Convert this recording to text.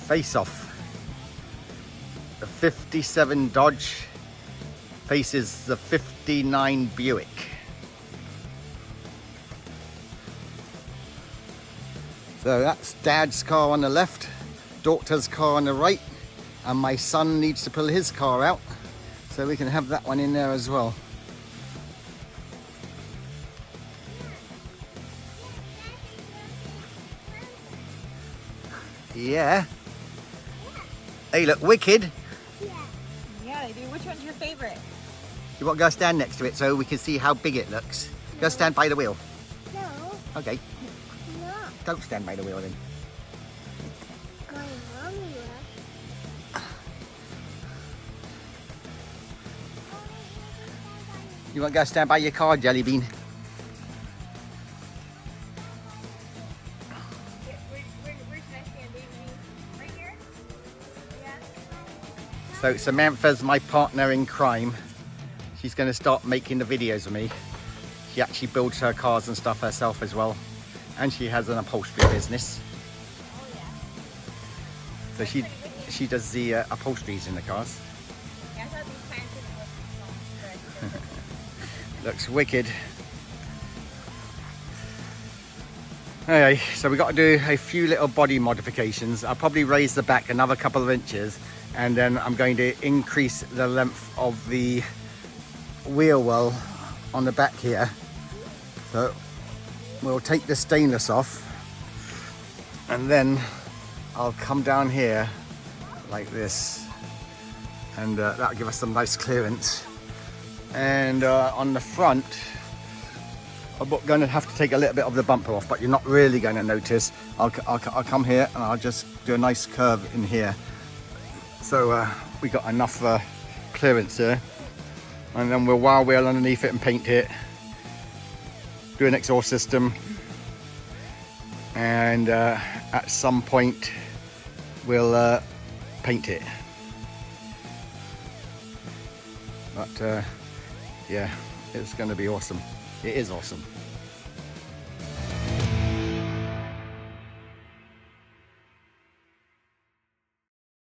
face off. The 57 Dodge faces the 59 Buick. So that's Dad's car on the left, daughter's car on the right, and my son needs to pull his car out so we can have that one in there as well. Yeah. They look wicked. Yeah, they do. Which one's your favorite? You want to go stand next to it so we can see how big it looks? No. Go stand by the wheel. No. Okay. No. Don't stand by the wheel then. My mom will. You want to go stand by your car, Jelly Bean? Where should I stand, baby? Right here? Yeah. So Samantha's my partner in crime. She's going to start making the videos with me. She actually builds her cars and stuff herself as well. And she has an upholstery business. Oh, yeah. So she does the upholsteries in the cars. Yeah, I thought these pants were small. Looks wicked. Okay, so we got to do a few little body modifications. I'll probably raise the back another couple of inches, and then I'm going to increase the length of the wheel well on the back here. So we'll take the stainless off, and then I'll come down here like this, and that'll give us some nice clearance. And on the front, I'm going to have to take a little bit of the bumper off, but you're not really going to notice. I'll come here and I'll just do a nice curve in here. So we got enough clearance there. And then we'll wire wheel underneath it and paint it. Do an exhaust system. And at some point, we'll paint it. But yeah, it's going to be awesome. It is awesome.